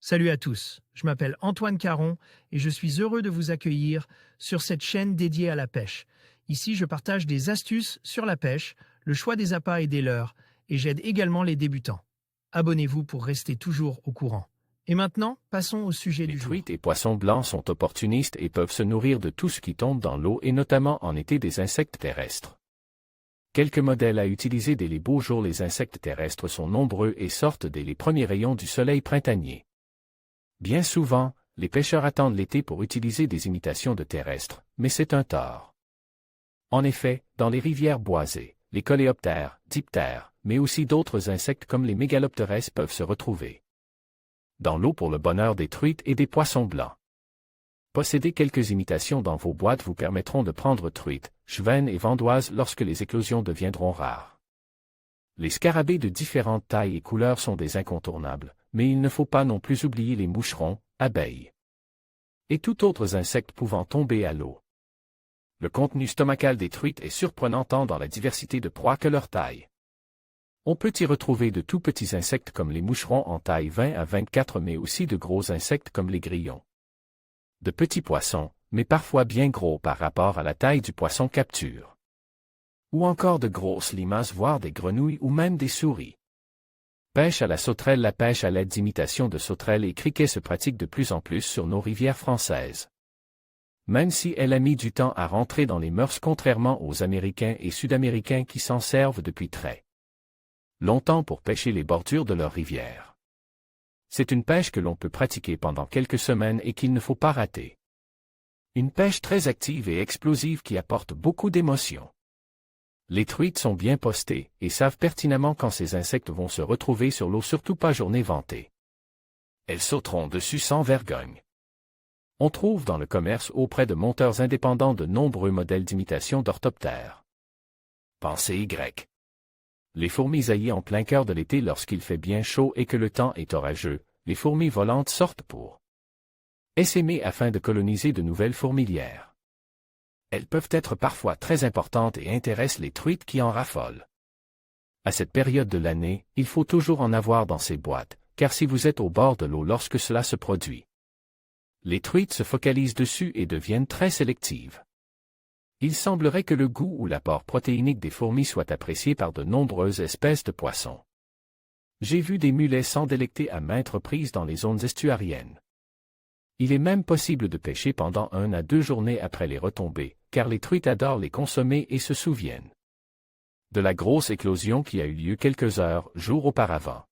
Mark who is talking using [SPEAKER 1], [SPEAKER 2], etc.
[SPEAKER 1] Salut à tous, je m'appelle Antoine Caron et je suis heureux de vous accueillir sur cette chaîne dédiée à la pêche. Ici, je partage des astuces sur la pêche, le choix des appâts et des leurres, et j'aide également les débutants. Abonnez-vous pour rester toujours au courant. Et maintenant, passons au sujet
[SPEAKER 2] Les
[SPEAKER 1] du jour.
[SPEAKER 2] truites et poissons blancs sont opportunistes et peuvent se nourrir de tout ce qui tombe dans l'eau et notamment en été des insectes terrestres. Quelques modèles à utiliser dès les beaux jours. Les insectes terrestres sont nombreux et sortent dès les premiers rayons du soleil printanier. Bien souvent, les pêcheurs attendent l'été pour utiliser des imitations de terrestres, mais c'est un tort. En effet, dans les rivières boisées, les coléoptères, diptères, mais aussi d'autres insectes comme les mégalopteres peuvent se retrouver dans l'eau pour le bonheur des truites et des poissons blancs. Posséder quelques imitations dans vos boîtes vous permettront de prendre truites, chevennes et vandoises lorsque les éclosions deviendront rares. Les scarabées de différentes tailles et couleurs sont des incontournables, mais il ne faut pas non plus oublier les moucherons, abeilles et tout autres insectes pouvant tomber à l'eau. Le contenu stomacal des truites est surprenant tant dans la diversité de proies que leur taille. On peut y retrouver de tout petits insectes comme les moucherons en taille 20 à 24 mais aussi de gros insectes comme les grillons. De petits poissons, mais parfois bien gros par rapport à la taille du poisson capture. Ou encore de grosses limaces voire des grenouilles ou même des souris. Pêche à la sauterelle. La pêche à l'aide d'imitations de sauterelles et criquets se pratique de plus en plus sur nos rivières françaises. Même si elle a mis du temps à rentrer dans les mœurs contrairement aux Américains et Sud-Américains qui s'en servent depuis très longtemps pour pêcher les bordures de leurs rivières. C'est une pêche que l'on peut pratiquer pendant quelques semaines et qu'il ne faut pas rater. Une pêche très active et explosive qui apporte beaucoup d'émotions. Les truites sont bien postées et savent pertinemment quand ces insectes vont se retrouver sur l'eau, surtout pas journée ventée. Elles sauteront dessus sans vergogne. On trouve dans le commerce auprès de monteurs indépendants de nombreux modèles d'imitation d'orthoptères. Pensez Y. Les fourmis zaillent en plein cœur de l'été lorsqu'il fait bien chaud et que le temps est orageux. Les fourmis volantes sortent pour essaimer afin de coloniser de nouvelles fourmilières. Elles peuvent être parfois très importantes et intéressent les truites qui en raffolent. À cette période de l'année, il faut toujours en avoir dans ces boîtes, car si vous êtes au bord de l'eau lorsque cela se produit, les truites se focalisent dessus et deviennent très sélectives. Il semblerait que le goût ou l'apport protéinique des fourmis soit apprécié par de nombreuses espèces de poissons. J'ai vu des mulets s'en délecter à maintes reprises dans les zones estuariennes. Il est même possible de pêcher pendant 1 à 2 journées après les retombées, car les truites adorent les consommer et se souviennent de la grosse éclosion qui a eu lieu quelques heures, jours auparavant.